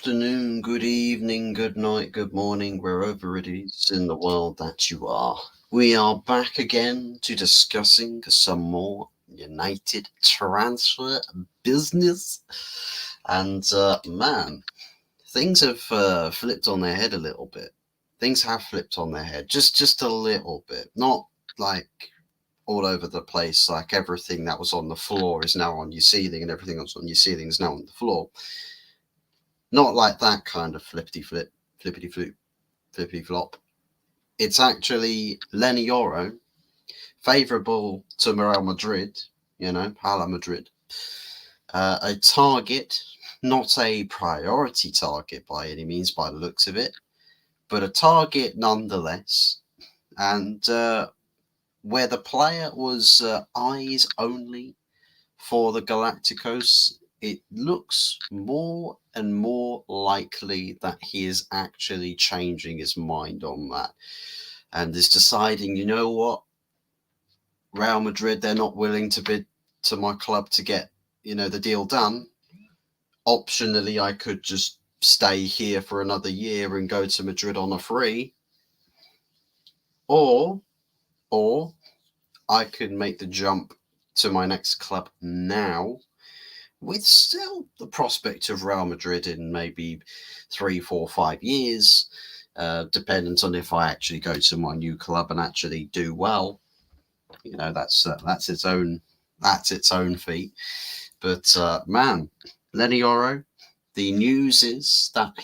afternoon, good evening, good night, good morning, wherever it is in the world that you are. We are back again to discussing some more United transfer business. And man, things have flipped on their head a little bit. Things have flipped on their head, just a little bit. Not like all over the place, like everything that was on the floor is now on your ceiling, and everything that's on your ceiling is now on the floor. Not like that kind of flippity flip, flippity flip, flippity flop. It's actually LENY YORO, favourable to Real Madrid, Hala Madrid. A target, not a priority target by any means, by the looks of it, but a target nonetheless. And where the player was eyes only for the Galacticos, it looks more and more likely that he is actually changing his mind on that and is deciding, you know what, Real Madrid, they're not willing to bid to my club to get, the deal done. Optionally, I could just stay here for another year and go to Madrid on a free. Or I could make the jump to my next club now, with still the prospect of Real Madrid in maybe 3, 4, 5 years, dependent on if I actually go to my new club and actually do well. That's its own feat. But man, LENY YORO, the news is that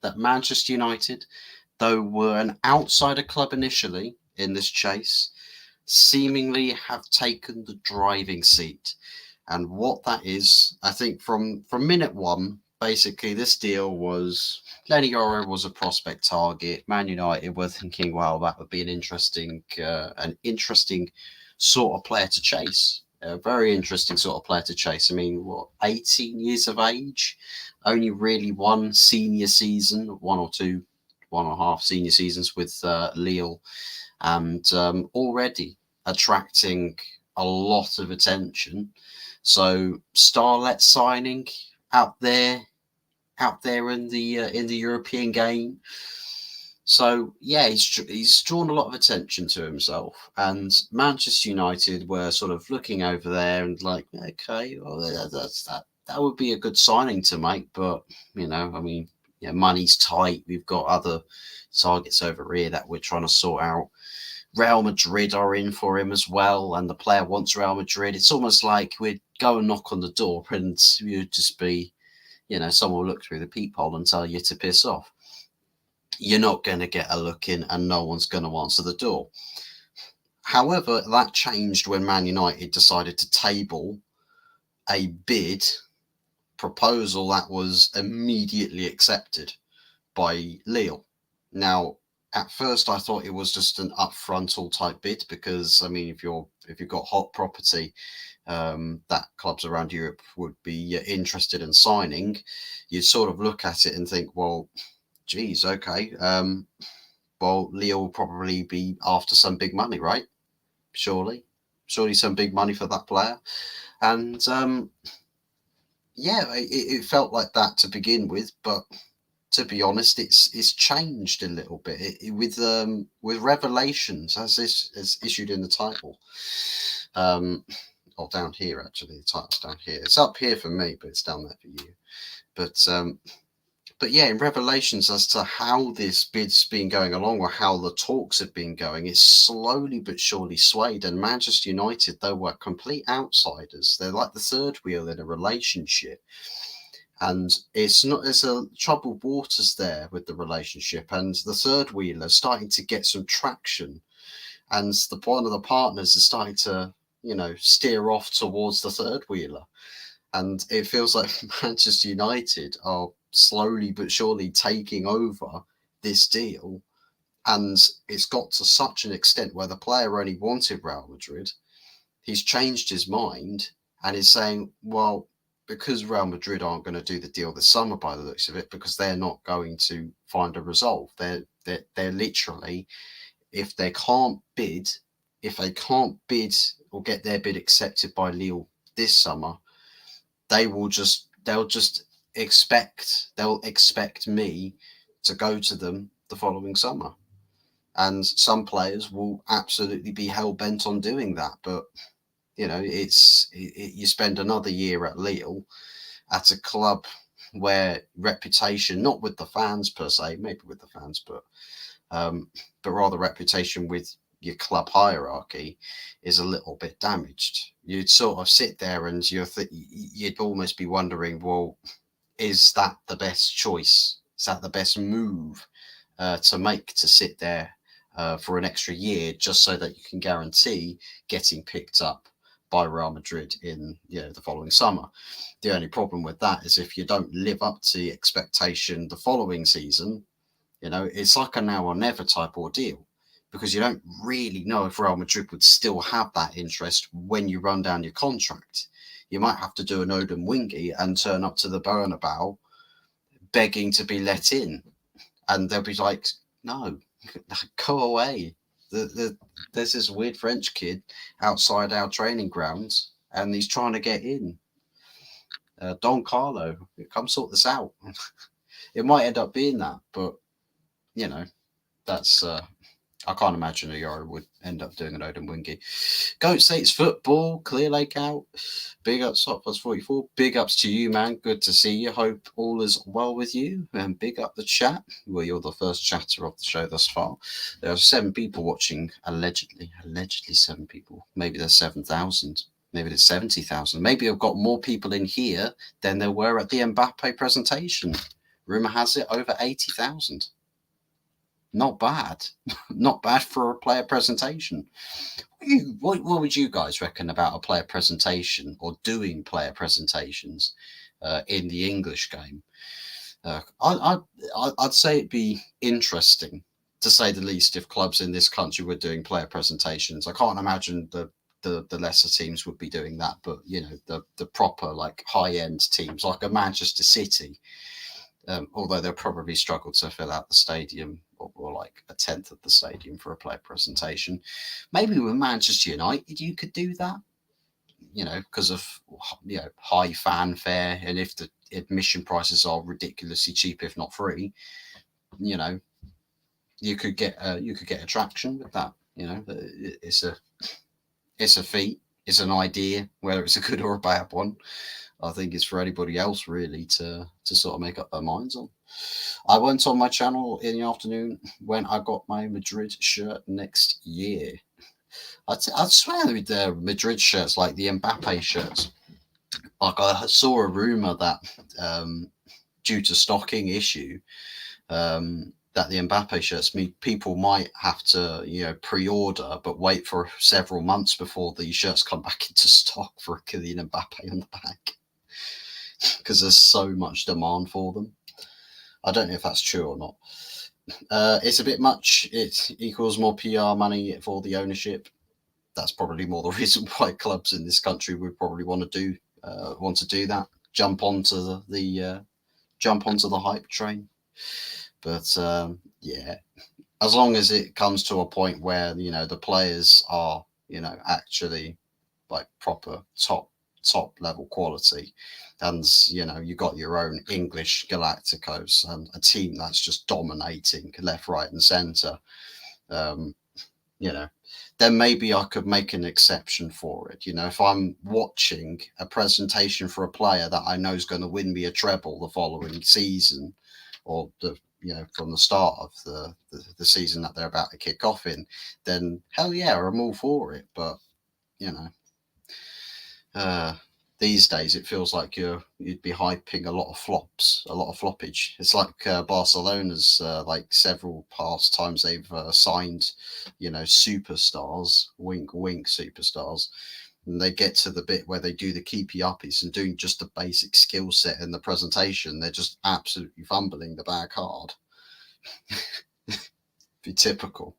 that Manchester United, though were an outsider club initially in this chase, seemingly have taken the driving seat. And what that is, I think from minute one, basically this deal was LENY YORO was a prospect target. Man United were thinking, wow, that would be an interesting sort of player to chase. A very interesting sort of player to chase. I mean, 18 years of age, only really one senior season, one or two, 1.5 senior seasons with Lille, and already attracting a lot of attention. So starlet signing out there in the European game. So yeah, he's drawn a lot of attention to himself, and Manchester United were sort of looking over there and like, okay, well that would be a good signing to make, but I mean, yeah, money's tight. We've got other targets over here that we're trying to sort out. Real Madrid are in for him as well, and the player wants Real Madrid. It's almost like we'd go and knock on the door, and you'd just be, someone will look through the peephole and tell you to piss off. You're not going to get a look in, and no one's going to answer the door. However, that changed when Man United decided to table a bid proposal that was immediately accepted by Lille. Now, at first, I thought it was just an upfrontal type bid because, I mean, if you've got hot property that clubs around Europe would be interested in signing, you'd sort of look at it and think, well, geez, okay, well, Leo will probably be after some big money, right? Surely some big money for that player, and yeah, it felt like that to begin with, but to be honest, it's changed a little bit with revelations, as this is issued in the title. Or down here, actually, the title's down here. It's up here for me, but it's down there for you. But yeah, in revelations as to how this bid's been going along or how the talks have been going, it's slowly but surely swayed. And Manchester United, though, were complete outsiders. They're like the third wheel in a relationship. And there's a troubled waters there with the relationship. And the third wheeler is starting to get some traction. And one of the partners is starting to, steer off towards the third wheeler. And it feels like Manchester United are slowly but surely taking over this deal. And it's got to such an extent where the player only wanted Real Madrid. He's changed his mind and is saying, well, because Real Madrid aren't going to do the deal this summer by the looks of it, because they're not going to find a resolve. They're literally, if they can't bid or get their bid accepted by Lille this summer, they'll just they'll expect me to go to them the following summer. And some players will absolutely be hell bent on doing that. But, you know, you spend another year at Lille at a club where reputation, not with the fans per se, maybe with the fans, but rather reputation with your club hierarchy is a little bit damaged. You'd sort of sit there and you'd almost be wondering, well, is that the best choice? Is that the best move to make, to sit there for an extra year just so that you can guarantee getting picked up by Real Madrid in the following summer? The only problem with that is if you don't live up to the expectation the following season, it's like a now or never type ordeal, because you don't really know if Real Madrid would still have that interest when you run down your contract. You might have to do an Odin Wingy and turn up to the Bernabeu begging to be let in. And they'll be like, no, go away. There's this weird French kid outside our training grounds and he's trying to get in. Don Carlo, come sort this out. It might end up being that, but, that's... I can't imagine a YORO would end up doing an Odin Wingy. Goat States Football, Clear Lake out. Big ups, Hot Plus 44. Big ups to you, man. Good to see you. Hope all is well with you. And big up the chat. Well, you're the first chatter of the show thus far. There are 7 people watching, allegedly. Allegedly 7 people. Maybe there's 7,000. Maybe there's 70,000. Maybe I've got more people in here than there were at the Mbappe presentation. Rumour has it over 80,000. Not bad. Not bad for a player presentation. What would you guys reckon about a player presentation or doing player presentations in the English game? I'd say it'd be interesting, to say the least, if clubs in this country were doing player presentations. I can't imagine the lesser teams would be doing that, but the proper high-end teams like a Manchester City, although they'll probably struggle to fill out the stadium or like a tenth of the stadium for a player presentation. Maybe with Manchester United you could do that, because of high fanfare, and if the admission prices are ridiculously cheap, if not free, you could get attraction with that. It's a feat, it's an idea, whether it's a good or a bad one. I think it's for anybody else really to sort of make up their minds on. I went on my channel in the afternoon when I got my Madrid shirt next year. I'd swear the Madrid shirts, like the Mbappe shirts, like I saw a rumour that due to stocking issue, that the Mbappe shirts, people might have to pre-order but wait for several months before the shirts come back into stock for Kylian Mbappe on the back, because there's so much demand for them. I don't know if that's true or not. It's a bit much. It equals more PR money for the ownership. That's probably more the reason why clubs in this country would probably want to do that. Jump onto the hype train. But yeah, as long as it comes to a point where the players are actually like proper top level quality, and you got your own English Galacticos and a team that's just dominating left, right, and centre, then maybe I could make an exception for it. If I'm watching a presentation for a player that I know is going to win me a treble the following season, or from the start of the season that they're about to kick off in, then hell yeah, I'm all for it. But these days it feels like you'd be hyping a lot of flops, a lot of floppage. It's like Barcelona's like several past times they've signed superstars, wink wink superstars, and they get to the bit where they do the keepy uppies and doing just the basic skill set in the presentation, they're just absolutely fumbling the bag hard. Be typical.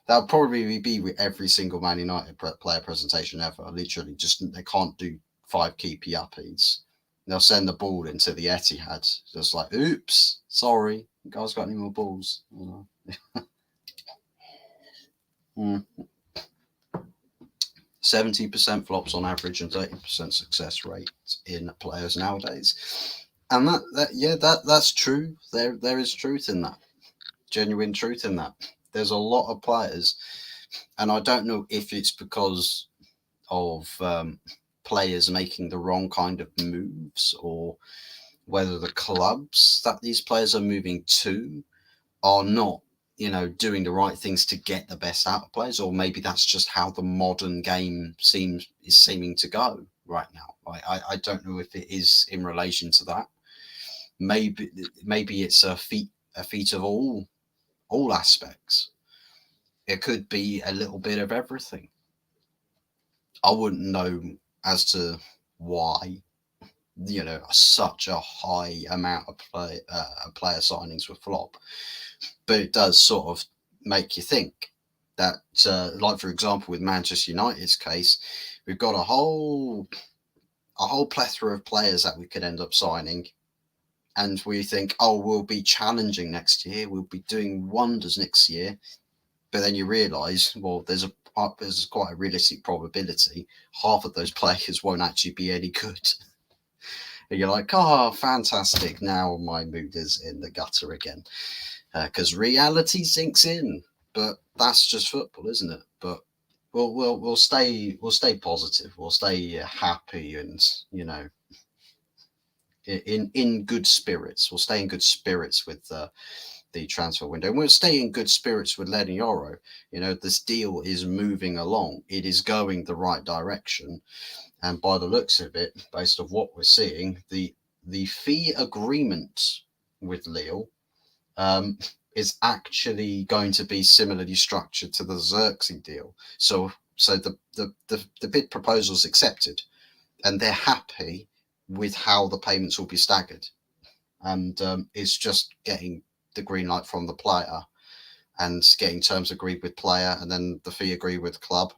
That'll probably be with every single Man United player presentation ever. Literally, just they can't do 5 keepy uppies. They'll send the ball into the Etihad, just like, oops, sorry, you guys got any more balls? 70% flops on average and 30% success rate in players nowadays. And that's true. There is truth in that. Genuine truth in that. There's a lot of players, and I don't know if it's because of players making the wrong kind of moves, or whether the clubs that these players are moving to are not, doing the right things to get the best out of players, or maybe that's just how the modern game is seeming to go right now. I don't know if it is in relation to that. Maybe it's a feat of all aspects. It could be a little bit of everything. I wouldn't know as to why, such a high amount of player signings would flop, but it does sort of make you think that, like for example, with Manchester United's case, we've got a whole plethora of players that we could end up signing, and we think, oh, we'll be challenging next year, we'll be doing wonders next year, but then you realise, well, there's quite a realistic probability half of those players won't actually be any good. And you're like, oh, fantastic! Now my mood is in the gutter again, because reality sinks in. But that's just football, isn't it? But we'll stay positive. We'll stay happy, and in good spirits. We'll stay in good spirits with the transfer window, and we'll stay in good spirits with LENY YORO. This deal is moving along. It is going the right direction, and by the looks of it, based on what we're seeing, the fee agreement with Lille is actually going to be similarly structured to the Xerxes deal. So the bid proposal is accepted, and they're happy with how the payments will be staggered, and it's just getting the green light from the player and getting terms agreed with player, and then the fee agreed with club,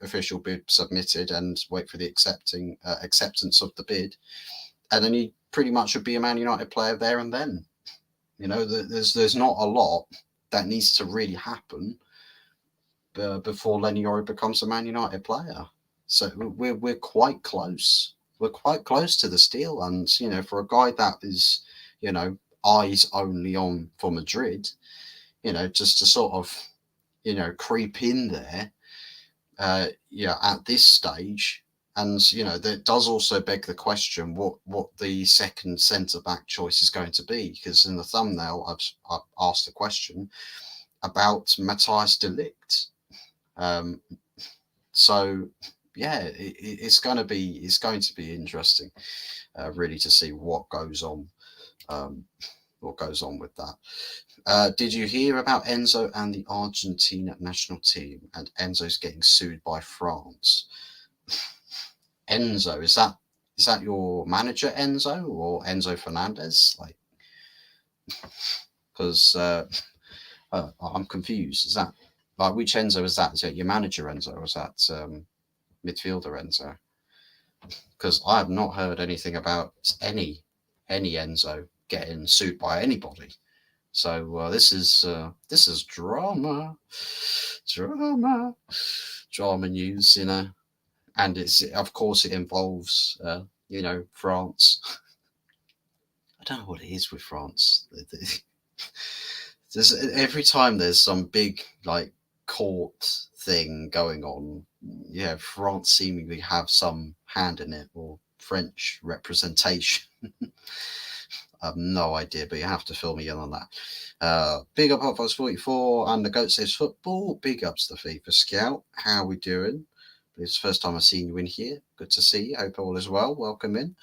official bid submitted, and wait for the acceptance of the bid, and then he pretty much would be a Man United player there and then. There's not a lot that needs to really happen before LENY YORO becomes a Man United player. So we're quite close. We're quite close to this deal, and for a guy that is eyes only on for Madrid, just to sort of creep in there, at this stage. And that does also beg the question what the second centre back choice is going to be, because in the thumbnail I've asked a question about Matthijs de Ligt. So yeah, it's going to be interesting, really, to see what goes on with that. Did you hear about Enzo and the Argentina national team, and Enzo's getting sued by France? Enzo, is that your manager, Enzo, or Enzo Fernandez? Because I'm confused. Is that which Enzo is that? Is it your manager, Enzo, or is that midfielder Enzo? Because I have not heard anything about any Enzo getting sued by anybody. So this is drama news, and of course it involves France. I don't know what it is with France. Every time there's some big court thing going on, France seemingly have some hand in it, or French representation. I have no idea, but you have to fill me in on that. Big up Hot Fuzz 44 and the Goat Saves Football. Big ups to FIFA Scout. How are we doing? It's the first time I've seen you in here. Good to see you. Hope all is well. Welcome in.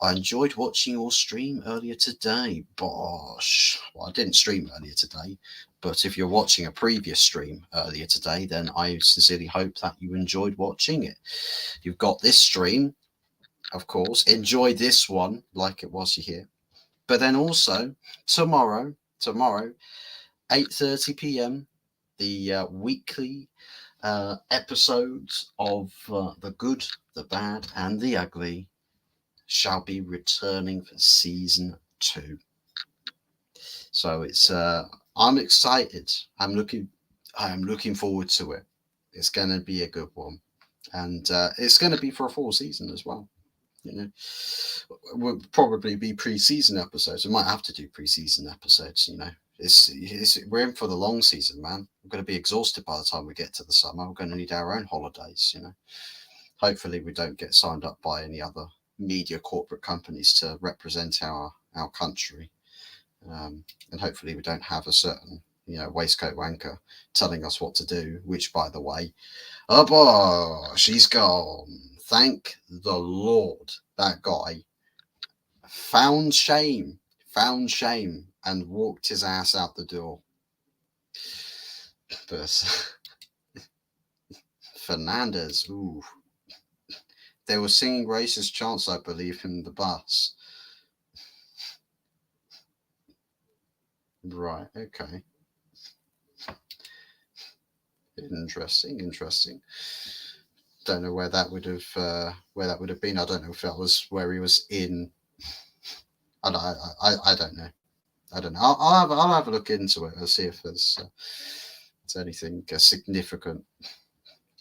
I enjoyed watching your stream earlier today. Bosh. Well, I didn't stream earlier today, but if you're watching a previous stream earlier today, then I sincerely hope that you enjoyed watching it. You've got this stream, of course. Enjoy this one like it was here. But then also tomorrow, 8:30 p.m, the weekly episodes of The Good, the Bad, and the Ugly shall be returning for season 2. So it's I'm excited. I am looking forward to it. It's going to be a good one. And it's going to be for a full season as well. You know, will probably be pre-season episodes. We might have to do pre-season episodes. You know, we're in for the long season, man. We're going to be exhausted by the time we get to the summer. We're going to need our own holidays. You know, hopefully we don't get signed up by any other media corporate companies to represent our country, and hopefully we don't have a certain waistcoat wanker telling us what to do. Which, by the way, oh boy, she's gone. Thank the Lord. That guy found shame, and walked his ass out the door. But Fernandez, ooh. They were singing racist chants, I believe, in the bus. Right, okay. Interesting. Don't know where that would have been. I don't know if that was where he was in. I don't know. I don't know. I'll have a look into it and see if there's anything significant.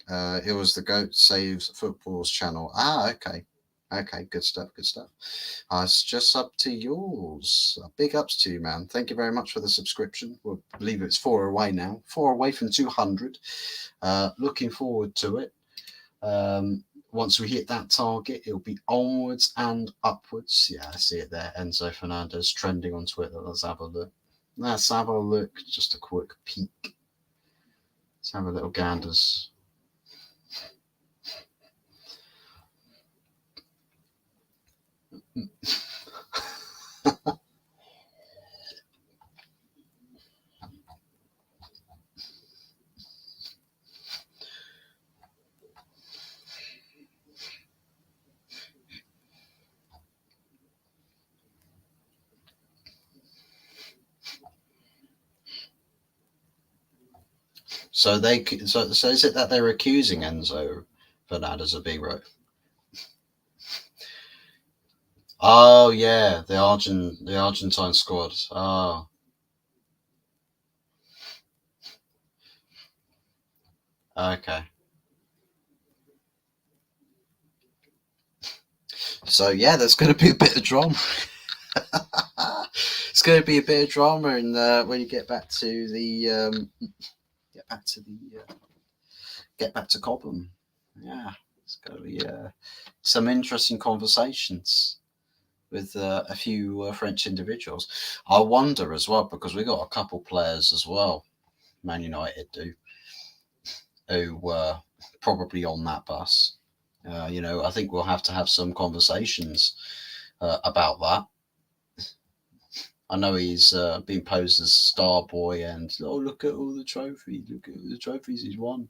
It was the Goat Saves Football's channel. Okay, good stuff. It's just up to yours. Big ups to you, man. Thank you very much for the subscription. We'll believe it's 4 away now. 4 away from 200. Looking forward to it. Once we hit that target, it'll be onwards and upwards. Yeah, I see it there. Enzo Fernandez trending on Twitter. Let's have a look. Just a quick peek. Let's have a little ganders. So is it that they're accusing Enzo Fernandez of being right? Oh yeah, the Argentine squad. Oh. Okay. So yeah, there's going to be a bit of drama. It's going to be a bit of drama, and when you get back to the get back to Cobham, yeah, it's going to be some interesting conversations with a few French individuals. I wonder as well, because we got a couple players as well, Man United do, who were probably on that bus. I think we'll have to have some conversations about that. I know he's been posed as star boy, and look at all the trophies he's won.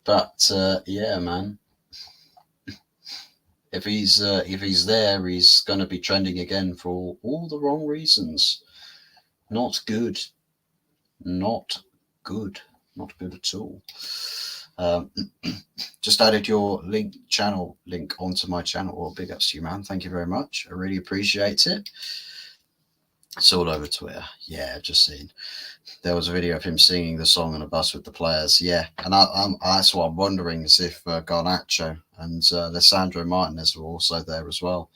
But yeah, man, if he's there, he's going to be trending again for all the wrong reasons. Not good at all. Just added your channel link onto my channel. Well, big ups to you, man. Thank you very much. I really appreciate it. It's all over Twitter. Yeah, just seen. There was a video of him singing the song on a bus with the players. Yeah, and that's what I'm wondering is if Garnacho and Lissandro Martinez were also there as well.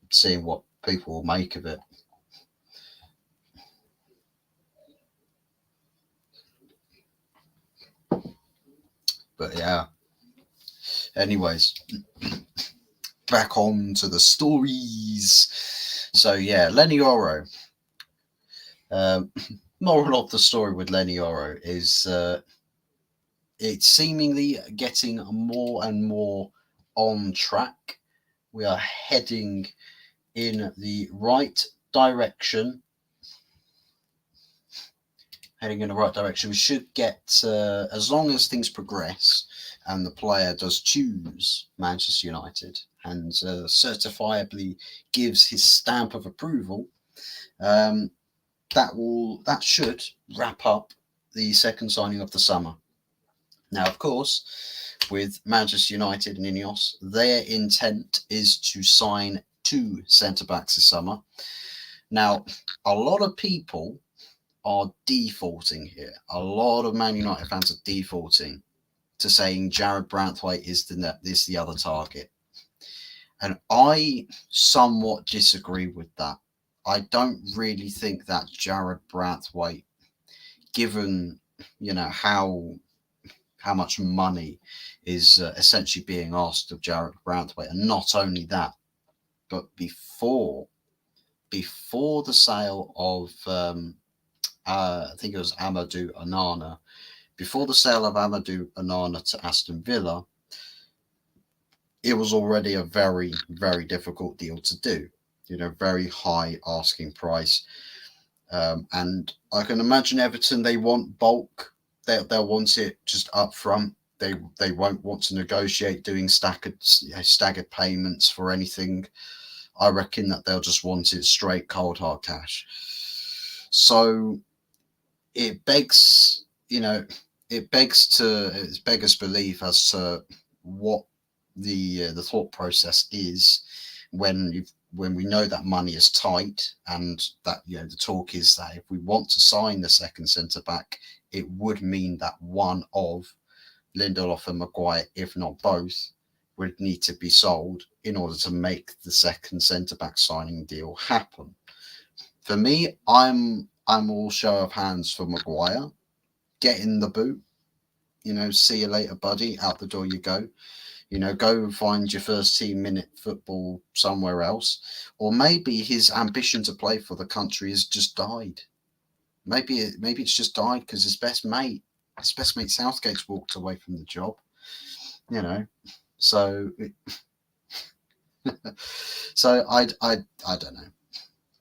Seeing what people will make of it. But yeah. Anyways, back on to the stories. So yeah, LENY YORO. Moral of the story with LENY YORO is it's seemingly getting more and more on track. We are heading in the right direction. We should get, as long as things progress and the player does choose Manchester United and certifiably gives his stamp of approval, that should wrap up the second signing of the summer. Now, of course, with Manchester United and Ineos, their intent is to sign 2 centre-backs this summer. Now, a lot of people are defaulting here. A lot of Man United fans are defaulting to saying Jared Branthwaite is the other target. And I somewhat disagree with that. I don't really think that Jared Branthwaite, given how much money is essentially being asked of Jared Branthwaite, and not only that, but before the sale of I think it was Amadou Onana, before the sale of Amadou Onana to Aston Villa, it was already a very, very difficult deal to do. Very high asking price. And I can imagine Everton, they want bulk. They'll want it just up front. They won't want to negotiate doing staggered payments for anything. I reckon that they'll just want it straight cold hard cash. So it begs beggars belief as to what the thought process is when we know that money is tight, and that the talk is that if we want to sign the second centre back, it would mean that one of Lindelof and Maguire, if not both, would need to be sold in order to make the second centre back signing deal happen. For me, I'm all show of hands for Maguire. Get in the boot. See you later, buddy. Out the door you go. Go and find your first team minute football somewhere else. Or maybe his ambition to play for the country has just died. Maybe it's just died because his best mate Southgate's walked away from the job. So so I don't know.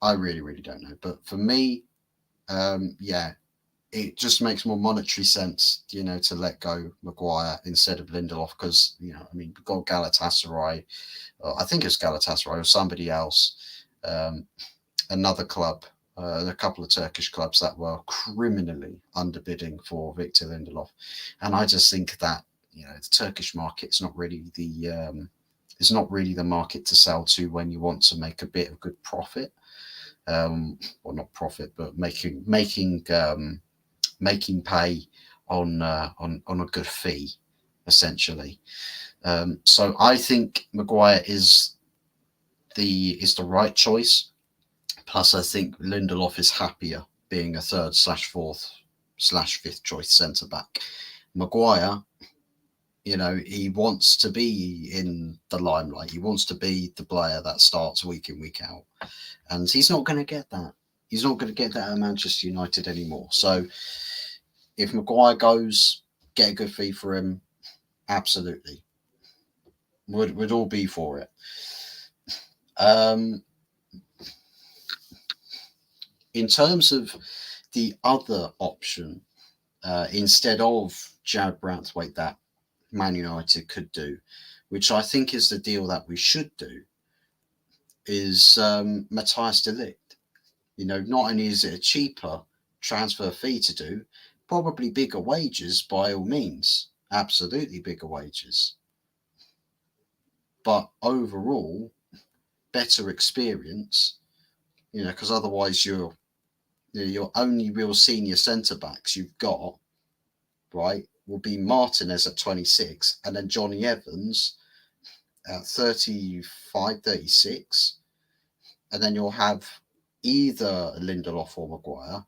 I really, really don't know. But for me, it just makes more monetary sense, to let go Maguire instead of Lindelof, because, we've got Galatasaray, I think it's Galatasaray or somebody else, another club, a couple of Turkish clubs that were criminally underbidding for Victor Lindelof. And I just think that, the Turkish market's not really it's not really the market to sell to when you want to make a bit of good profit. Well, not profit, but making pay on a good fee, essentially. So I think Maguire is the right choice. Plus, I think Lindelof is happier being a third / fourth / fifth choice centre back. Maguire, he wants to be in the limelight. He wants to be the player that starts week in, week out, and he's not going to get that. He's not going to get that at Manchester United anymore. So if Maguire goes, get a good fee for him, absolutely. Would all be for it. In terms of the other option, instead of Jared Branthwaite, that Man United could do, which I think is the deal that we should do, is Matthias de Ligt. Not only is it a cheaper transfer fee to do, probably bigger wages by all means, absolutely bigger wages, but overall better experience, because otherwise your only real senior centre backs you've got, right, will be Martinez at 26 and then Johnny Evans at 35, 36, and then you'll have either Lindelof or Maguire,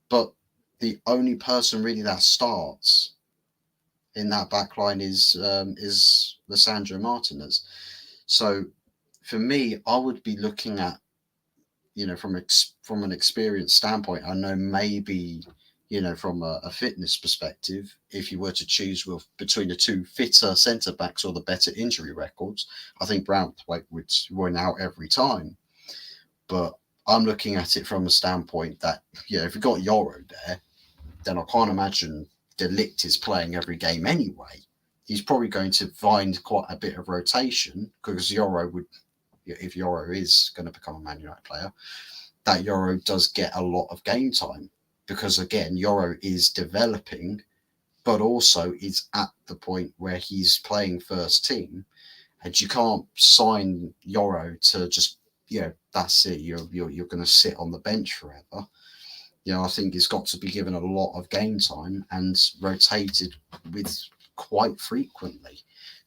but the only person really that starts in that back line is Lisandro Martinez. So for me, I would be looking at, from an experience standpoint, I know maybe, from a fitness perspective, if you were to choose between the two fitter centre backs or the better injury records, I think Branthwaite would win out every time. But I'm looking at it from a standpoint that, if you've got YORO there, then I can't imagine de Ligt is playing every game anyway. He's probably going to find quite a bit of rotation, because YORO would, if YORO is going to become a Man United player, that YORO does get a lot of game time, because again, YORO is developing, but also is at the point where he's playing first team, and you can't sign YORO to just, that's it. You're going to sit on the bench forever. I think he's got to be given a lot of game time and rotated with quite frequently.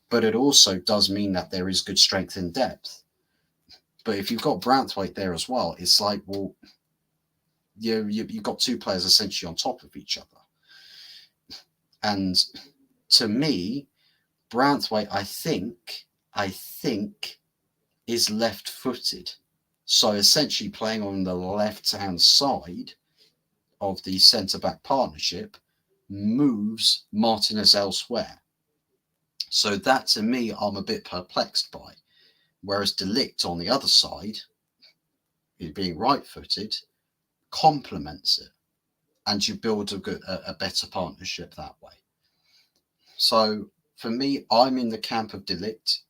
But it also does mean that there is good strength in depth. But if you've got Branthwaite there as well, it's like, well, you've got two players essentially on top of each other. And to me, Branthwaite, I think is left-footed. So essentially playing on the left-hand side of the centre-back partnership moves Martinez elsewhere. So that, to me, I'm a bit perplexed by. Whereas De Ligt on the other side, being right-footed, complements it. And you build a better partnership that way. So for me, I'm in the camp of De Ligt.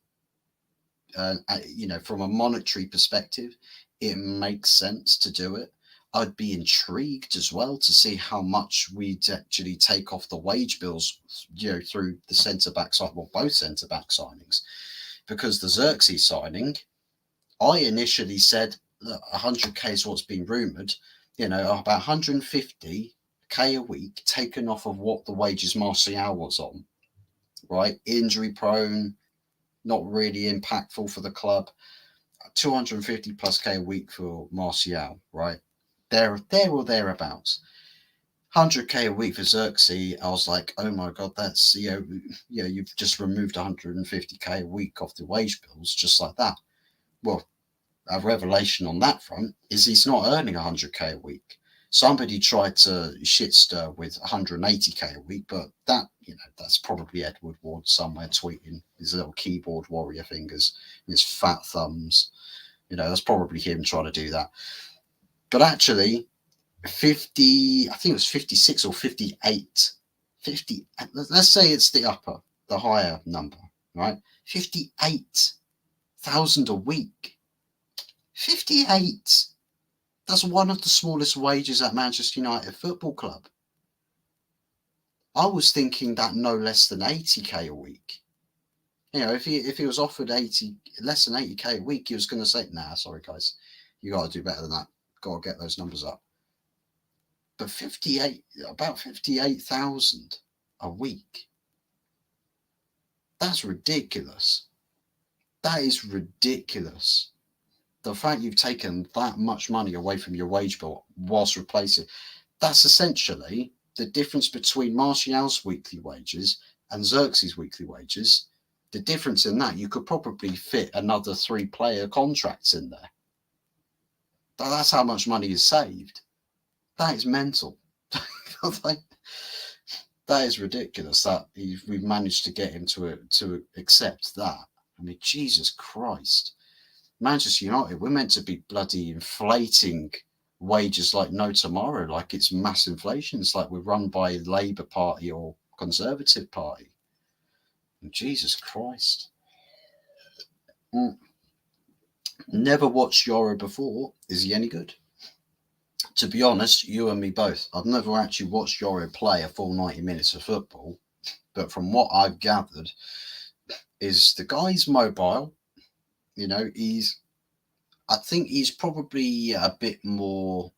From a monetary perspective, it makes sense to do it. I'd be intrigued as well to see how much we'd actually take off the wage bills, through the centre back side, well, both centre back signings, because the Xerxes signing, I initially said that 100k is what's been rumoured, about 150k a week taken off of what the wages Martial was on, right? Injury prone, not really impactful for the club. 250 plus k a week for Martial, right? There or thereabouts. 100k a week for Xerxes, I was like, oh my god, that's you've just removed 150k a week off the wage bills just like that. Well, a revelation on that front is he's not earning 100k a week. Somebody tried to shit stir with 180k a week, but that's probably Edward Ward somewhere tweeting his little keyboard warrior fingers, his fat thumbs. That's probably him trying to do that. But actually, 50, I think it was 56 or 58. 50, let's say it's the higher number, right? 58,000 a week. 58. That's one of the smallest wages at Manchester United Football Club. I was thinking that no less than 80k a week. If he was offered less than 80k a week, he was going to say, nah, sorry guys, you got to do better than that. Got to get those numbers up. But about 58,000 a week. That's ridiculous. That is ridiculous. The fact you've taken that much money away from your wage bill whilst replacing, that's essentially the difference between Martial's weekly wages and Xerxes' weekly wages. The difference in that, you could probably fit another 3-player contracts in there. That's how much money is saved. That is mental. That is ridiculous that we've managed to get him to accept that. I mean, Jesus Christ. Manchester United, we're meant to be bloody inflating wages like no tomorrow, like it's mass inflation. It's like we're run by Labour Party or Conservative Party. And Jesus Christ. Never watched YORO before. Is he any good? To be honest, you and me both. I've never actually watched YORO play a full 90 minutes of football, but from what I've gathered, is the guy's mobile. I think he's probably a bit more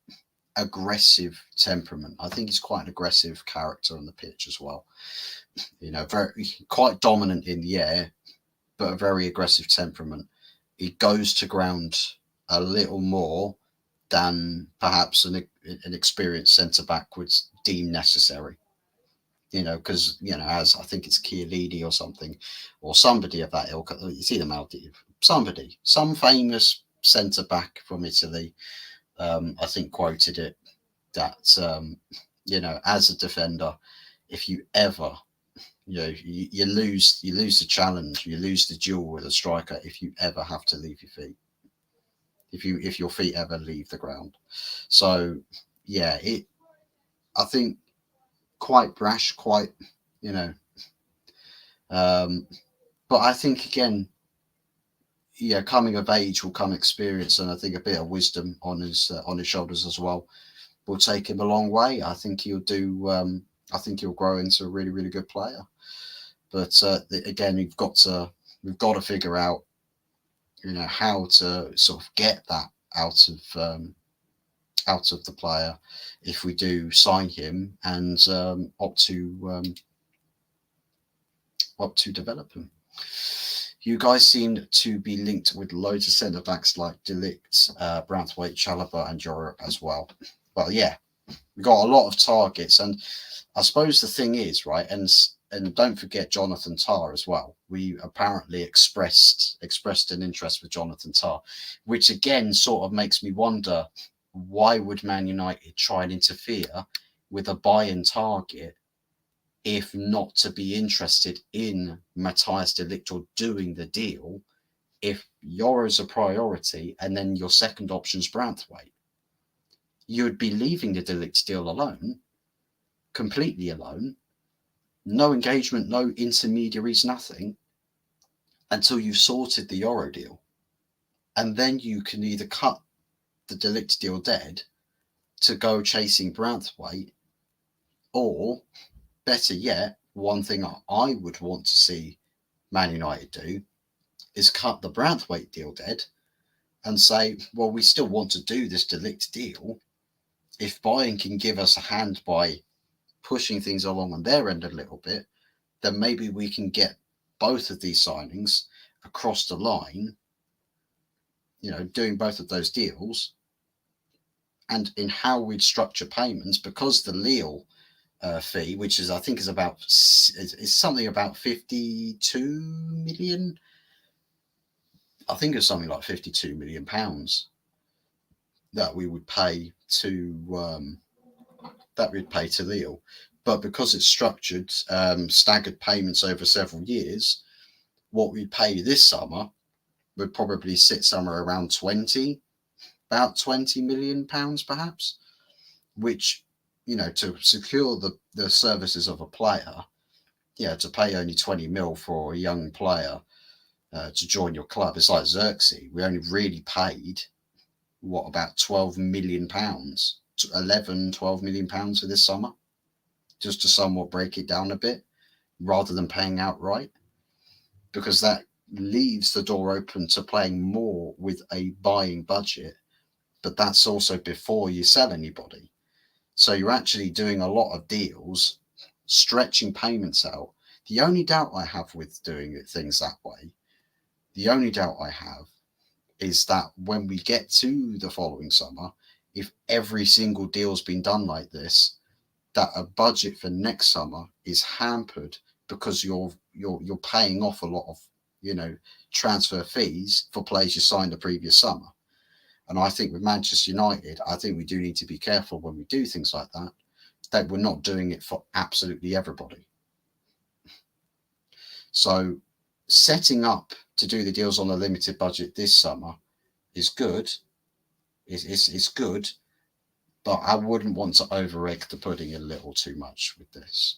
aggressive temperament. I think he's quite an aggressive character on the pitch as well. Very quite dominant in the air, but a very aggressive temperament. He goes to ground a little more than perhaps an experienced centre back would deem necessary. Because as I think it's Chiellini or something, or somebody of that ilk. It's either Maldini, some famous centre back from Italy. I think quoted it that as a defender, if you ever you lose the challenge, you lose the duel with a striker if you ever have to leave your feet. If your feet ever leave the ground. So yeah, I think quite brash, quite but I think again, coming of age will come experience, and I think a bit of wisdom on his shoulders as well will take him a long way. I think he'll do. I think he'll grow into a really, really good player. But again, we've got to figure out, how to sort of get that out out of the player if we do sign him and opt to develop him. You guys seem to be linked with loads of centre backs like De Ligt, Branthwaite, Chalobah, and YORO as well. But yeah, we've got a lot of targets, and I suppose the thing is, right, and don't forget Jonathan Tah as well. We apparently expressed an interest with Jonathan Tah, which again sort of makes me wonder, why would Man United try and interfere with a buy-in target if not to be interested in Matthias de Ligt or doing the deal, if YORO's a priority and then your second option's Branthwaite? You'd be leaving the de Ligt deal alone, completely alone, no engagement, no intermediaries, nothing, until you've sorted the YORO deal. And then you can either cut the de Ligt deal dead to go chasing Branthwaite, or better yet, one thing I would want to see Man United do is cut the Branthwaite deal dead and say, well, we still want to do this de Ligt deal. If Bayern can give us a hand by pushing things along on their end a little bit, then maybe we can get both of these signings across the line, doing both of those deals. And in how we'd structure payments, because the Lille fee, which is, I think, is something about 52 million. I think it's something like 52 million pounds that we would pay to Lille. But because it's structured, staggered payments over several years, what we pay this summer would probably sit somewhere around about 20 million pounds, perhaps, which, to secure the services of a player, to pay only 20 mil for a young player to join your club. It's like Xerxes. We only really paid, about 12 million pounds, 12 million pounds for this summer, just to somewhat break it down a bit, rather than paying outright, because that leaves the door open to playing more with a buying budget. But that's also before you sell anybody. So you're actually doing a lot of deals, stretching payments out. The only doubt I have with doing things that way, is that when we get to the following summer, if every single deal's been done like this, that a budget for next summer is hampered because you're paying off a lot of transfer fees for players you signed the previous summer. And I think with Manchester United, I think we do need to be careful when we do things like that we're not doing it for absolutely everybody. So setting up to do the deals on a limited budget this summer is good. It's good, but I wouldn't want to over-egg the pudding a little too much with this.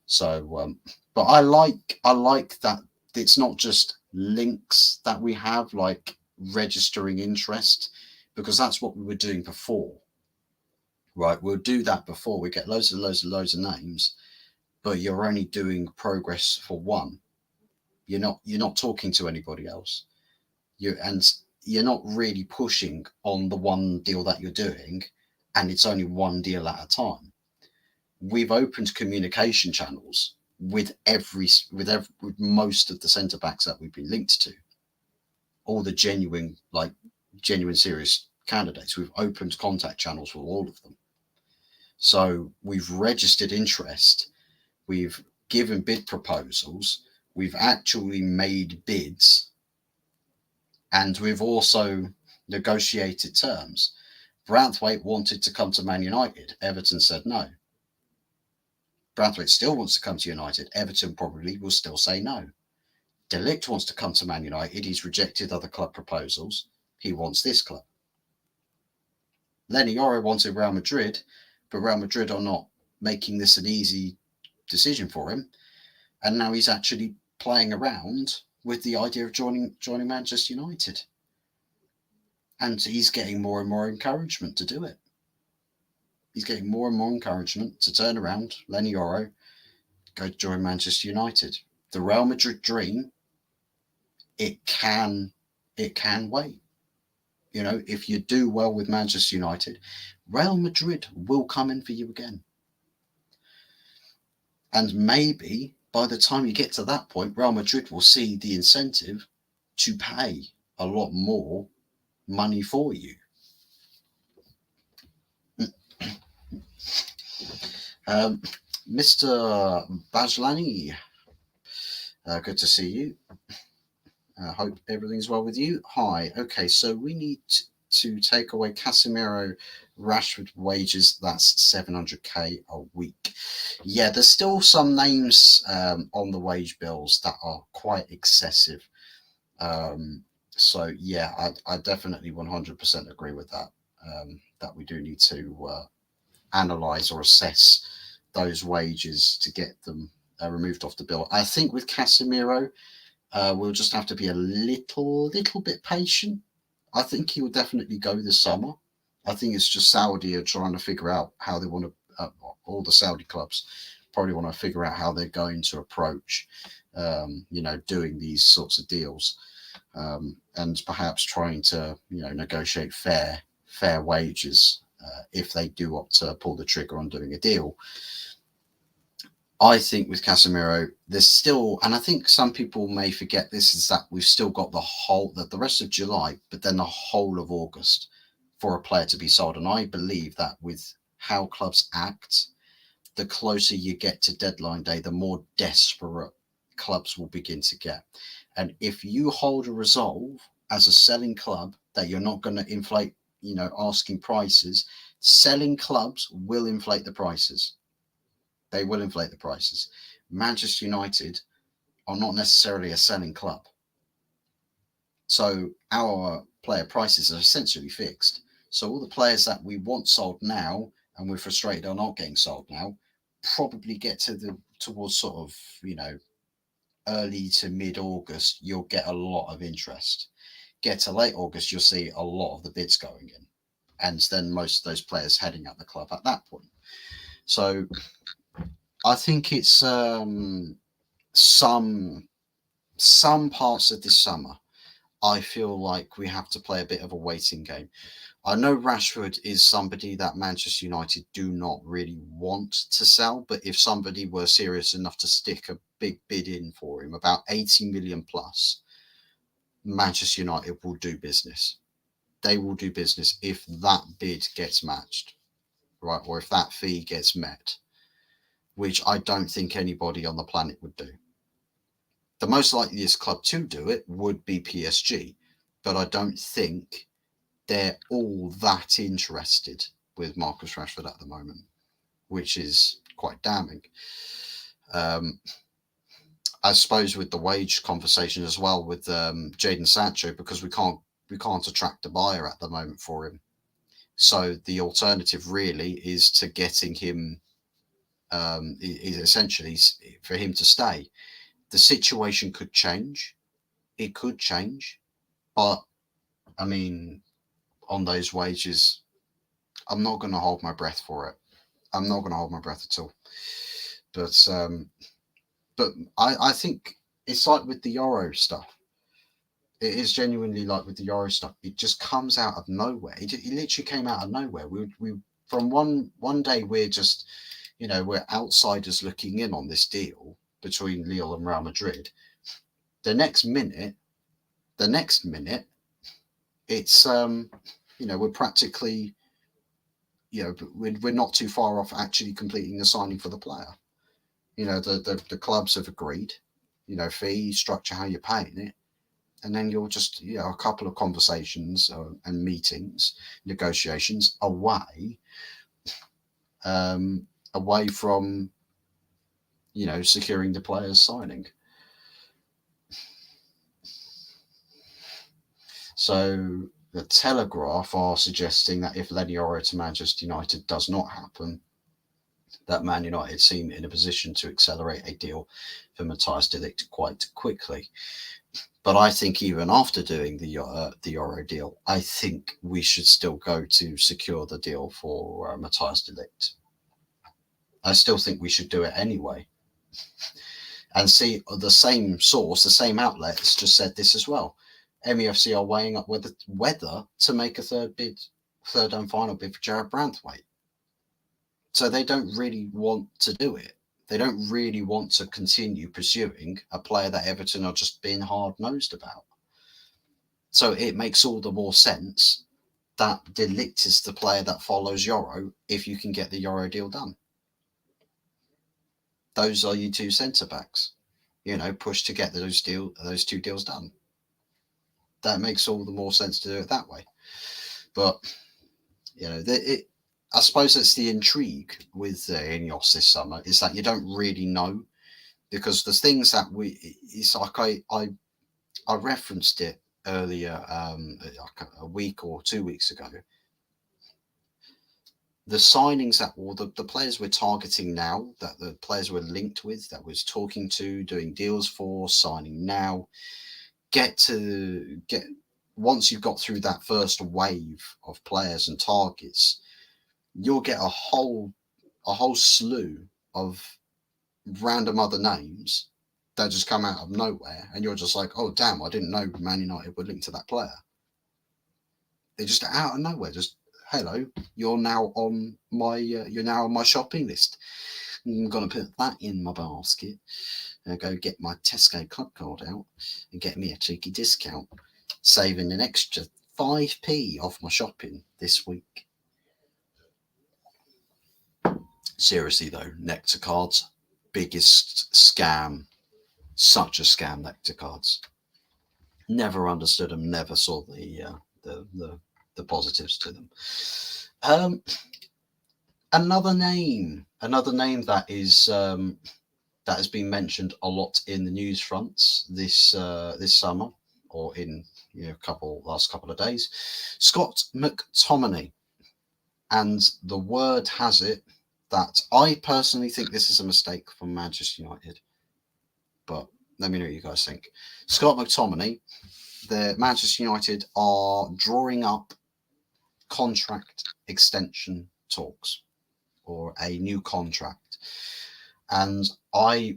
So, but I like that it's not just links that we have, like registering interest, because that's what we were doing before, right? We'll do that before. We get loads of names, but you're only doing progress for one. You're not talking to anybody else. You're not really pushing on the one deal that you're doing, and it's only one deal at a time. We've opened communication channels with most of the centre backs that we've been linked to, all the genuine serious candidates. We've opened contact channels for all of them. So we've registered interest, we've given bid proposals, we've actually made bids, and we've also negotiated terms. Branthwaite wanted to come to Man United. Everton said no. Branthwaite still wants to come to United. Everton probably will still say no. De Ligt wants to come to Man United. He's rejected other club proposals. He wants this club. LENY wanted Real Madrid, but Real Madrid are not making this an easy decision for him. And now he's actually playing around with the idea of joining Manchester United. And he's getting more and more encouragement to do it. He's getting more and more encouragement to turn around, LENY, go to join Manchester United. The Real Madrid dream, it can wait. if you do well with Manchester United, Real Madrid will come in for you again. And maybe by the time you get to that point, Real Madrid will see the incentive to pay a lot more money for you. Mr. Bajlani, good to see you. Hope everything's well with you. Hi. Okay, so we need to take away Casemiro, Rashford wages. That's 700k a week. Yeah, there's still some names on the wage bills that are quite excessive. So yeah, I definitely 100% agree with that. That we do need to analyze or assess those wages to get them removed off the bill. I think with Casemiro, we'll just have to be a little bit patient. I think he will definitely go this summer. I think it's just Saudi are trying to figure out how they want to. All the Saudi clubs probably want to figure out how they're going to approach, doing these sorts of deals, and perhaps trying to, negotiate fair wages if they do opt to pull the trigger on doing a deal. I think with Casemiro, there's still, and I think some people may forget this, is that we've still got the rest of July, but then the whole of August for a player to be sold. And I believe that with how clubs act, the closer you get to deadline day, the more desperate clubs will begin to get. And if you hold a resolve as a selling club that you're not going to inflate, asking prices, selling clubs will inflate the prices. They will inflate the prices. Manchester United are not necessarily a selling club. So our player prices are essentially fixed. So all the players that we want sold now and we're frustrated are not getting sold now probably get towards sort of, early to mid-August, you'll get a lot of interest. Get to late August, you'll see a lot of the bids going in. And then most of those players heading out the club at that point. So I think it's some parts of this summer, I feel like we have to play a bit of a waiting game. I know Rashford is somebody that Manchester United do not really want to sell, but if somebody were serious enough to stick a big bid in for him, about 80 million plus, Manchester United will do business. They will do business if that bid gets matched, right? Or if that fee gets met, which I don't think anybody on the planet would do. The most likeliest club to do it would be PSG, but I don't think they're all that interested with Marcus Rashford at the moment, which is quite damning. I suppose with the wage conversation as well with Jadon Sancho, because we can't attract a buyer at the moment for him. So the alternative really is to getting him, is essentially for him to stay. The situation could change. It could change, but I mean, on those wages, I'm not going to hold my breath for it. I'm not going to hold my breath at all. But I think it's like with the YORO stuff. It is genuinely like with the YORO stuff. It just comes out of nowhere. It literally came out of nowhere. We from one day we're just, we're outsiders looking in on this deal between Lille and Real Madrid. The next minute, it's we're practically, we're not too far off actually completing the signing for the player. The clubs have agreed, fee structure, how you're paying it, and then you're just a couple of conversations and meetings, negotiations away from securing the player's signing. So the Telegraph are suggesting that if LENY to Manchester United does not happen, that Man United seem in a position to accelerate a deal for Matthias de Ligt quite quickly. But I think even after doing the YORO deal, I think we should still go to secure the deal for Matthias de Ligt. I still think we should do it anyway. And see, the same source, the same outlet has just said this as well. MEFC are weighing up whether to make a third and final bid for Jared Branthwaite. So they don't really want to do it. They don't really want to continue pursuing a player that Everton are just being hard-nosed about. So it makes all the more sense that De Ligt is the player that follows YORO if you can get the YORO deal done. Those are your two centre-backs. Push to get those two deals done. That makes all the more sense to do it that way. But, I suppose it's the intrigue with Ineos this summer is that you don't really know, because the things that it's like I referenced it earlier, like a week or 2 weeks ago. The signings the players we're targeting now, that the players we're linked with, that we're talking to, doing deals for, signing now, once you've got through that first wave of players and targets, you'll get a whole slew of random other names that just come out of nowhere, and you're just like, oh damn, I didn't know Man United were linked to that player. They're just out of nowhere. Just, hello, you're now on my shopping list. I'm gonna put that in my basket and go get my Tesco club card out and get me a cheeky discount, saving an extra 5p off my shopping this week. Seriously though, Nectar cards, biggest scam. Such a scam, Nectar cards. Never understood them. Never saw the positives to them. Another name that is that has been mentioned a lot in the news fronts this summer, or in last couple of days, Scott McTominay. And the word has it that I personally think this is a mistake from Manchester United. But let me know what you guys think. Scott McTominay, the Manchester United are drawing up contract extension talks, or a new contract. And I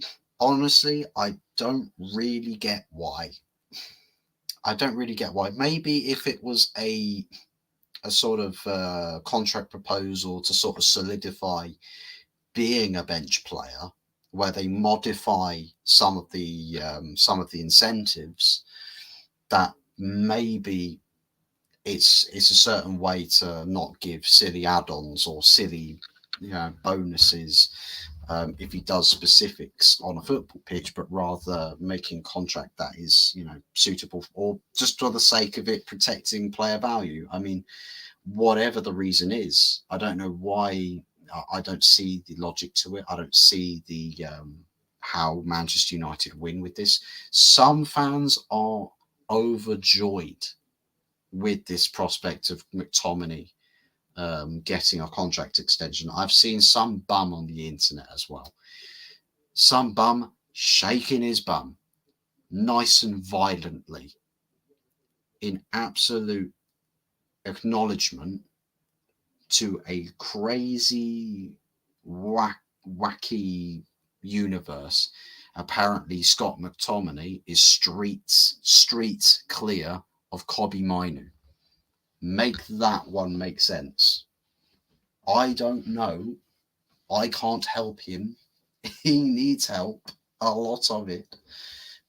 don't really get why. Maybe if it was a sort of contract proposal to sort of solidify being a bench player, where they modify some of the incentives, that maybe it's a certain way to not give silly add-ons or silly bonuses if he does specifics on a football pitch, but rather making contract that is suitable, or just for the sake of it protecting player value. I mean, whatever the reason is, I don't know why. I don't see the logic to it. I don't see the how Manchester United win with this. Some fans are overjoyed with this prospect of McTominay getting a contract extension. I've seen some bum on the internet as well. Some bum shaking his bum nice and violently in absolute acknowledgement to a crazy, wacky universe. Apparently, Scott McTominay is streets clear of Kobbie Mainoo. Make that one make sense. I don't know. I can't help him. He needs help, a lot of it.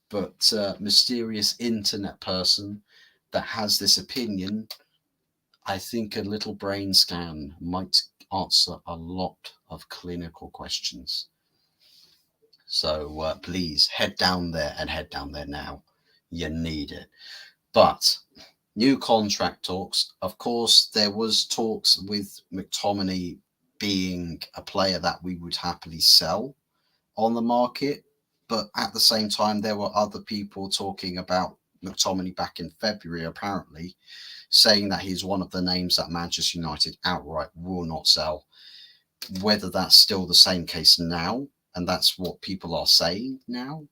But mysterious internet person that has this opinion, I think a little brain scan might answer a lot of clinical questions. So please head down there now. You need it. But new contract talks. Of course, there was talks with McTominay being a player that we would happily sell on the market. But at the same time, there were other people talking about McTominay back in February, apparently, saying that he's one of the names that Manchester United outright will not sell. Whether that's still the same case now, and that's what people are saying now,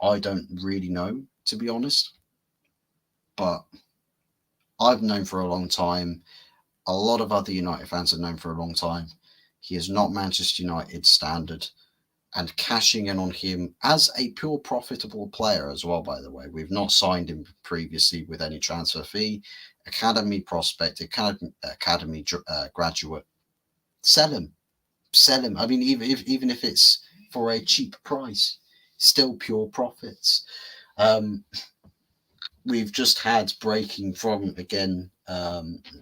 I don't really know, to be honest. But I've known for a long time, a lot of other United fans have known for a long time, he is not Manchester United standard, and cashing in on him as a pure profitable player as well, by the way. We've not signed him previously with any transfer fee. Academy prospect, academy graduate. Sell him. Sell him. I mean, even if it's for a cheap price, still pure profits. We've just had breaking from, again,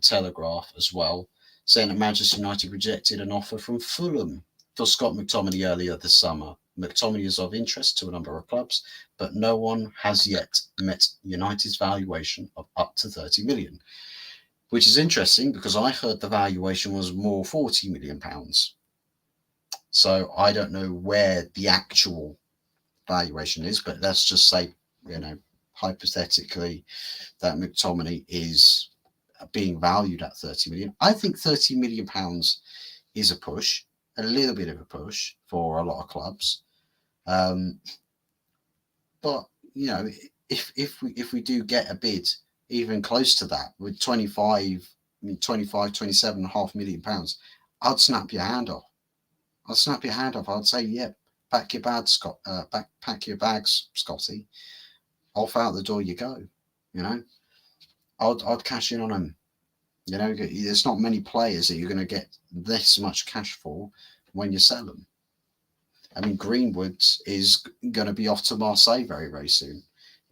Telegraph as well, saying that Manchester United rejected an offer from Fulham for Scott McTominay earlier this summer. McTominay is of interest to a number of clubs, but no one has yet met United's valuation of up to 30 million, which is interesting because I heard the valuation was more 40 million pounds. So I don't know where the actual valuation is, but let's just say, hypothetically, that McTominay is being valued at 30 million. I think 30 million pounds is a push, a little bit of a push for a lot of clubs. But if we do get a bid even close to that with 27.5 million pounds, I'd snap your hand off. I'd say, yeah, pack your bags, Scotty. Off out the door you go. I'd cash in on him. There's not many players that you're going to get this much cash for when you sell them. I mean, Greenwood is going to be off to Marseille very, very soon.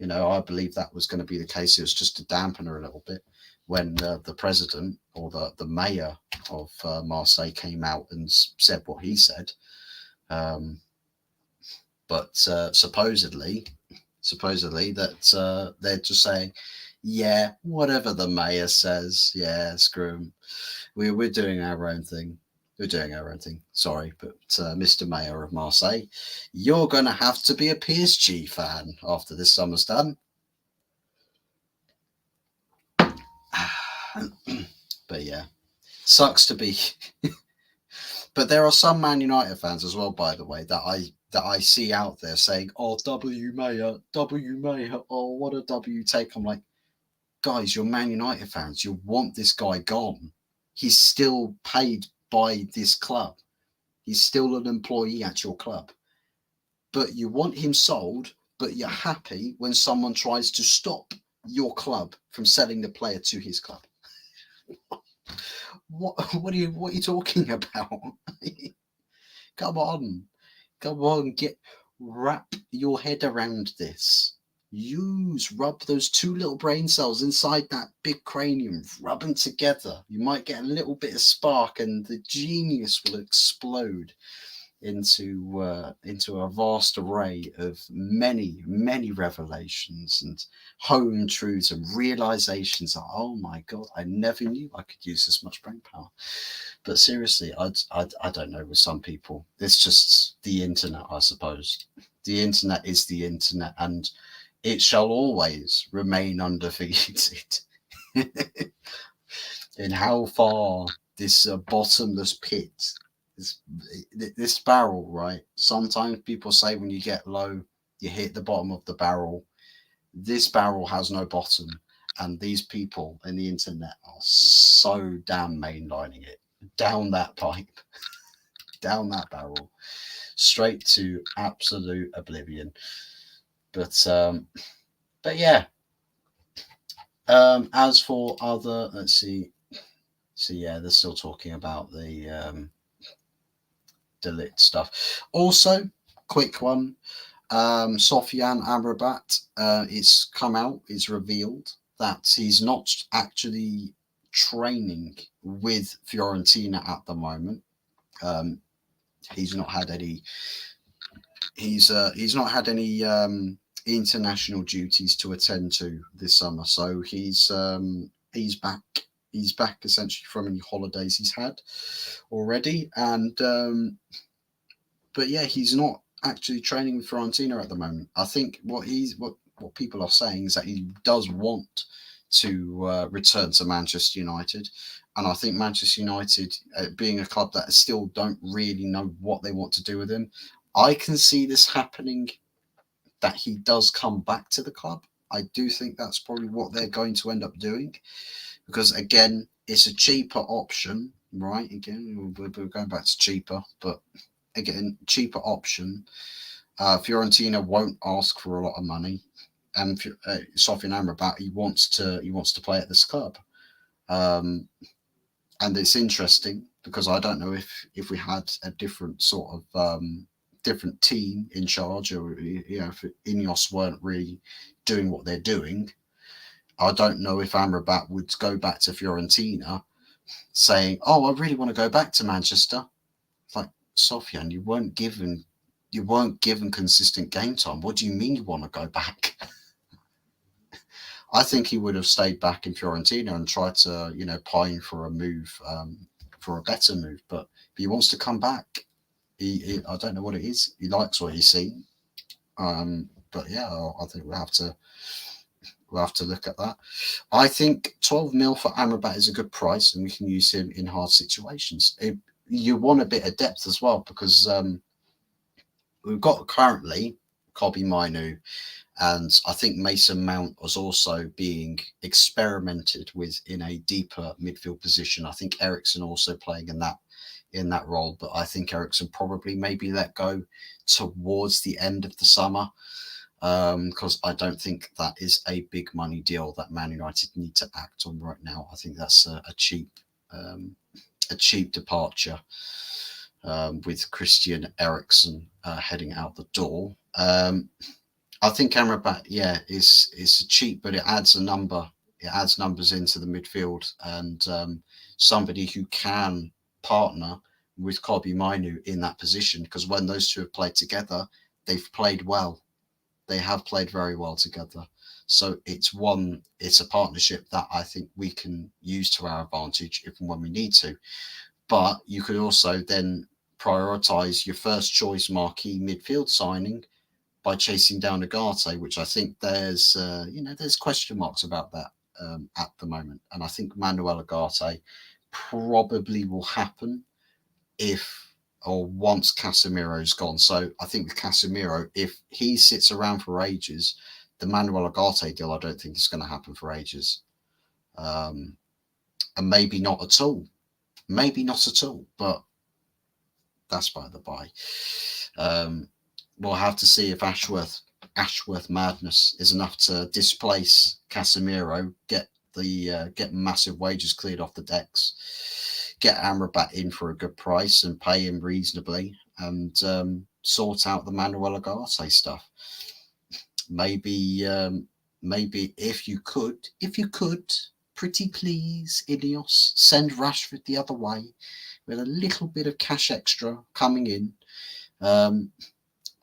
I believe that was going to be the case. It was just to dampen her a little bit when the president or the mayor of Marseille came out and said what he said. But supposedly that they're just saying, yeah, whatever the mayor says, yeah, screw him. We're doing our own thing. Sorry, but Mr. Mayor of Marseille, you're going to have to be a PSG fan after this summer's done. But yeah, sucks to be. But there are some Man United fans as well, by the way, that I see out there saying, "Oh, W Mayor, oh, what a W take." I'm like, guys, you're Man United fans. You want this guy gone. He's still paid by this club. He's still an employee at your club. But you want him sold, but you're happy when someone tries to stop your club from selling the player to his club. What are you talking about? Come on, wrap your head around this. Rub those two little brain cells inside that big cranium, rub them together. You might get a little bit of spark and the genius will explode into a vast array of many, many revelations and home truths and realizations. Oh my God, I never knew I could use this much brain power. But seriously, I don't know with some people. It's just the internet, I suppose. The internet is the internet, and it shall always remain undefeated. In how far this bottomless pit, this barrel, right? Sometimes people say when you get low, you hit the bottom of the barrel. This barrel has no bottom, and these people in the internet are so damn mainlining it down that pipe, down that barrel, straight to absolute oblivion. But yeah. As for other, let's see. So yeah, they're still talking about the delete stuff. Also, quick one. Sofiane Amrabat, it's come out, it's revealed that he's not actually training with Fiorentina at the moment. He's not had any. He's not had any international duties to attend to this summer, so he's back. He's back essentially from any holidays he's had already, and but yeah, he's not actually training with Fiorentina at the moment. I think what people are saying is that he does want to return to Manchester United, and I think Manchester United, being a club that still don't really know what they want to do with him, I can see this happening, that he does come back to the club. I do think that's probably what they're going to end up doing, because again, it's a cheaper option, right? Again, we're going back to cheaper, but again, cheaper option. Fiorentina won't ask for a lot of money, and Sofian Amrabat, he wants to play at this club. Um, and it's interesting because I don't know if we had a different sort of different team in charge, or if Ineos weren't really doing what they're doing. I don't know if Amrabat would go back to Fiorentina saying, "Oh, I really want to go back to Manchester." It's like, Sofian, you weren't given consistent game time. What do you mean you want to go back? I think he would have stayed back in Fiorentina and tried to, pine for a move, for a better move. But if he wants to come back, I don't know what it is. He likes what he's seen. But yeah, I think we'll have to look at that. I think 12 mil for Amrabat is a good price, and we can use him in hard situations. You want a bit of depth as well, because we've got currently Kobbie Mainoo, and I think Mason Mount was also being experimented with in a deeper midfield position. I think Eriksen also playing in that role, but I think Eriksen probably maybe let go towards the end of the summer, because I don't think that is a big money deal that Man United need to act on right now. I think that's a cheap departure, with Christian Eriksen heading out the door. I think Amrabat, yeah, is cheap, but it adds a number. It adds numbers into the midfield, and somebody who can partner with Kobbie Mainoo in that position. Because when those two have played together, they've played well. They have played very well together. So it's a partnership that I think we can use to our advantage if and when we need to. But you could also then prioritise your first choice marquee midfield signing by chasing down Agate, which I think there's question marks about that at the moment. And I think Manuel Agate probably will happen if or once Casemiro's gone. So I think with Casemiro, if he sits around for ages, the Manuel Agate deal I don't think is going to happen for ages. And maybe not at all. Maybe not at all, but that's by the by. We'll have to see if Ashworth madness is enough to displace Casemiro, get massive wages cleared off the decks, get Amrabat in for a good price and pay him reasonably, and sort out the Manuel Agate stuff. Maybe if you could, pretty please, Ineos, send Rashford the other way with a little bit of cash extra coming in.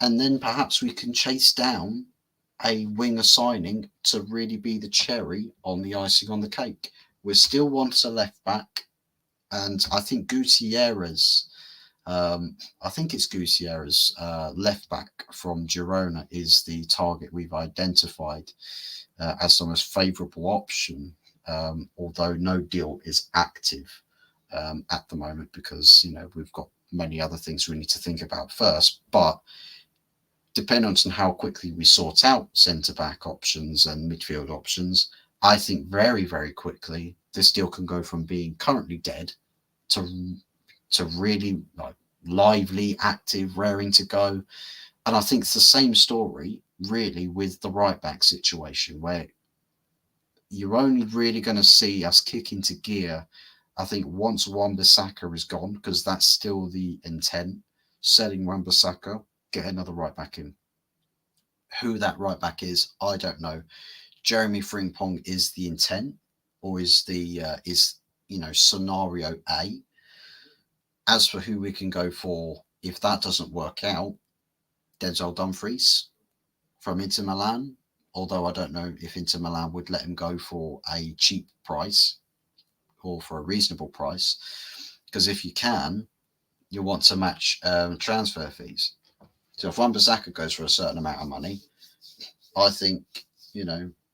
And then perhaps we can chase down a winger signing to really be the cherry on the icing on the cake. We still want a left back, and I think Gutierrez, left back from Girona is the target we've identified as the most favourable option, although no deal is active at the moment, because we've got many other things we need to think about first. But depending on how quickly we sort out centre-back options and midfield options, I think very, very quickly this deal can go from being currently dead to really lively, active, raring to go. And I think it's the same story really with the right-back situation, where you're only really going to see us kick into gear, I think, once Wan-Bissaka is gone, because that's still the intent. Selling Wan-Bissaka, get another right back in. Who that right back is, I don't know. Jeremy Frimpong is the intent, or is scenario A. As for who we can go for, if that doesn't work out, Denzel Dumfries from Inter Milan. Although I don't know if Inter Milan would let him go for a cheap price or for a reasonable price, because if you can, you want to match transfer fees. So if Wan-Bissaka goes for a certain amount of money, I think,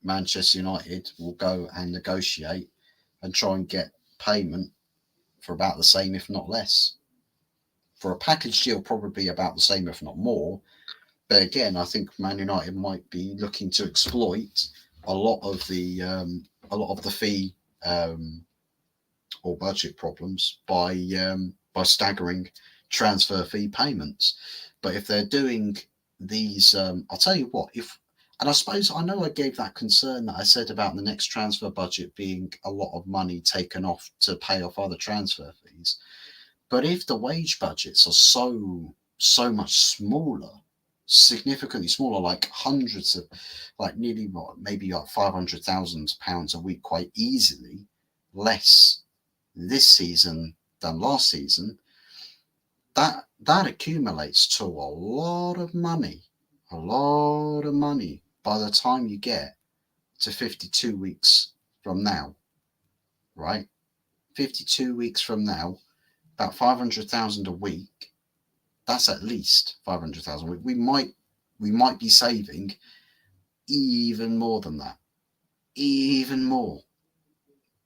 Manchester United will go and negotiate and try and get payment for about the same, if not less. For a package deal, probably about the same, if not more. But again, I think Man United might be looking to exploit a lot of the fee or budget problems by staggering transfer fee payments. But if they're doing these, I'll tell you what, and I suppose I know I gave that concern that I said about the next transfer budget being a lot of money taken off to pay off other transfer fees. But if the wage budgets are so much smaller, significantly smaller, like hundreds of, like nearly what, maybe like £500,000 a week, quite easily, less this season than last season, that accumulates to a lot of money, by the time you get to 52 weeks from now, right? 52 weeks from now, about 500,000 a week. That's at least 500,000 a week. We might be saving even more than that, even more,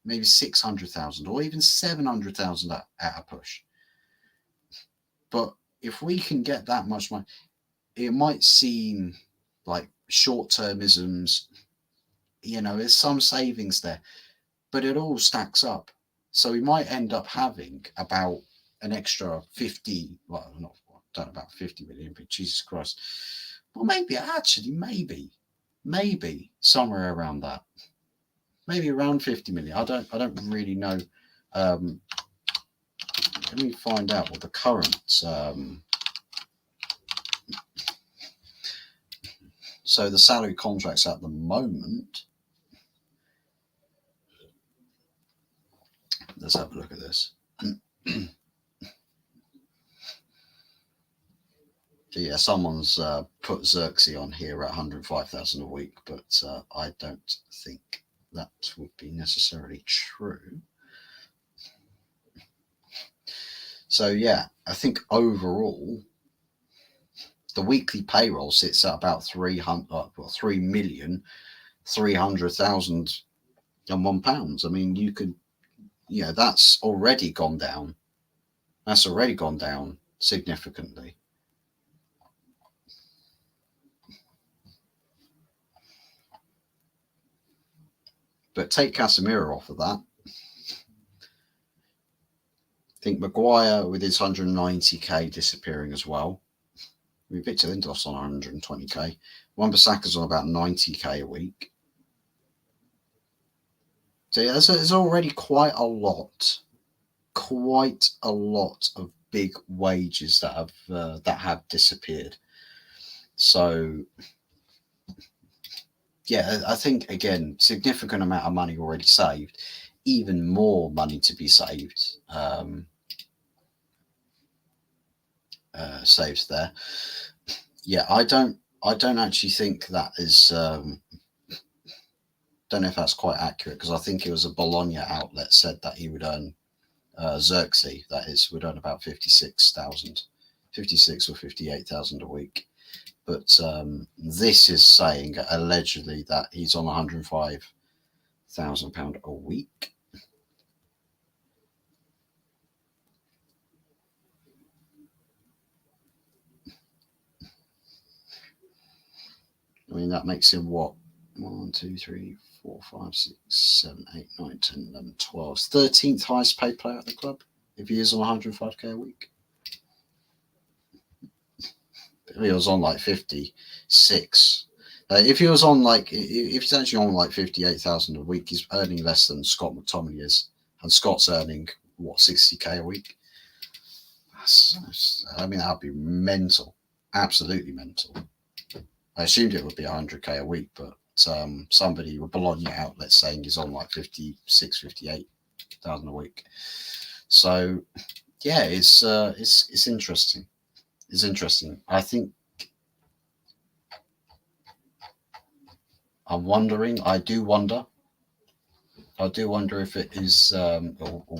maybe 600,000 or even 700,000 at a push. But if we can get that much money, it might seem like short-termisms, there's some savings there, but it all stacks up. So we might end up having about an extra 50, well, not, I don't know about 50 million, but Jesus Christ. Well, maybe somewhere around that. Maybe around 50 million. I don't really know. Let me find out what the current so the salary contracts at the moment. Let's have a look at this. Yeah, someone's put Xerxes on here at 105,000 a week, but I don't think that would be necessarily true. So yeah, I think overall, the weekly payroll sits at about £3,300,001. I mean, you could, that's already gone down. That's already gone down significantly. But take Casemiro off of that. I think Maguire with his 190k disappearing as well. I mean, Victor Lindelof's on 120k. Wan-Bissaka's on about 90k a week. So yeah, there's already quite a lot of big wages that have disappeared. So yeah, I think again, significant amount of money already saved, even more money to be saved. Saves there. Yeah, I don't actually think that is. Don't know if that's quite accurate, because I think it was a Bologna outlet said that he would earn Xerxes, that is, would earn about 56 or 58,000 a week. But this is saying allegedly that he's on £105,000 a week. I mean, that makes him what? 1, 2, 3, 4, 5, 6, 7, 8, 9, 10, 11, 12. 13th highest paid player at the club if he is on 105k a week. If he was on like 56. If he was on if he's actually on like 58,000 a week, he's earning less than Scott McTominay is. And Scott's earning, what, 60k a week? I mean, that would be mental. Absolutely mental. I assumed it would be 100k a week, but somebody with Bologna outlet saying he's on like 56, 58,000 a week. So yeah, it's interesting. It's interesting. I think I do wonder if it is or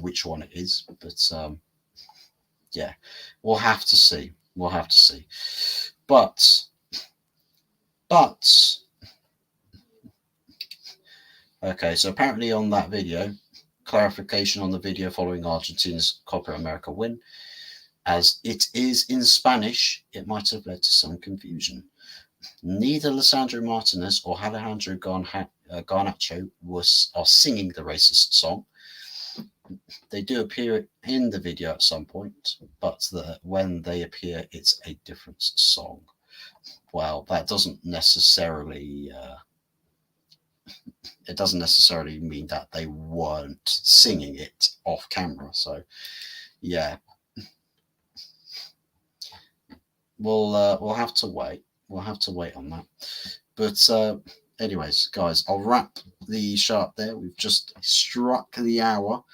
which one it is, but yeah, we'll have to see. But okay, so apparently on that video, clarification on the video following Argentina's Copa America win, as it is in Spanish, it might have led to some confusion. Neither Lisandro Martinez or Alejandro Garnacho are singing the racist song. they do appear in the video at some point, but when they appear, it's a different song. Well, that doesn't necessarily it doesn't necessarily mean that they weren't singing it off camera. So yeah, we'll have to wait. We'll have to wait on that. But anyways, guys, I'll wrap the show up there. We've just struck the hour.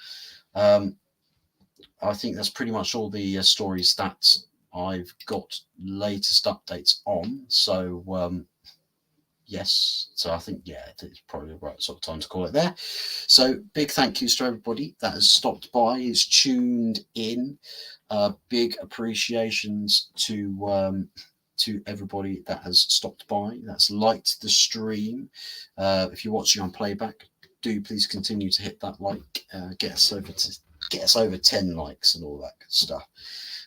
I think that's pretty much all the stories that I've got latest updates on. So yes, so I think it's probably the right sort of time to call it there. So big thank yous to everybody that has stopped by, is tuned in. Big appreciations to everybody that has stopped by, that's liked the stream. If you're watching on playback, do please continue to hit that like. Get us over 10 likes and all that good stuff.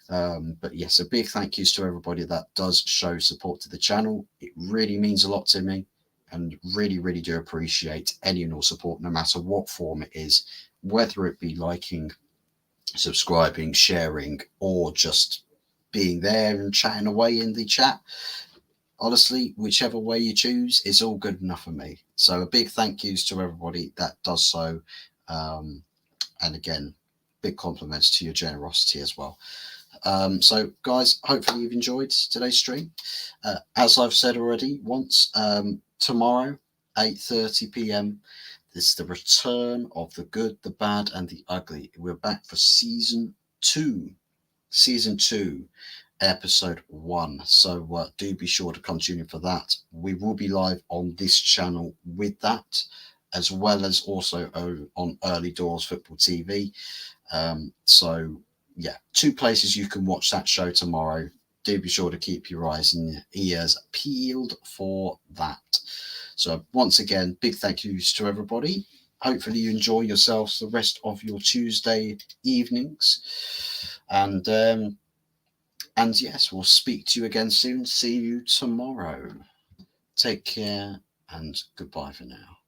But yes, a big thank yous to everybody that does show support to the channel. It really means a lot to me, and really do appreciate any and all support, no matter what form it is, whether it be liking, subscribing, sharing, or just being there and chatting away in the chat. Honestly, whichever way you choose, it's all good enough for me. So a big thank yous to everybody that does so. And again, big compliments to your generosity as well. So guys, hopefully you've enjoyed today's stream. As I've said already once, tomorrow 8:30 p.m. this is the return of The Good, the Bad and the Ugly. We're back for season 2, episode 1. So do be sure to come tune in for that. We will be live on this channel with that, as well as also on Early Doors Football TV. So yeah, 2 places you can watch that show tomorrow. Do be sure to keep your eyes and ears peeled for that. So once again, big thank yous to everybody. Hopefully you enjoy yourselves the rest of your Tuesday evenings. And yes, we'll speak to you again soon. See you tomorrow. Take care and goodbye for now.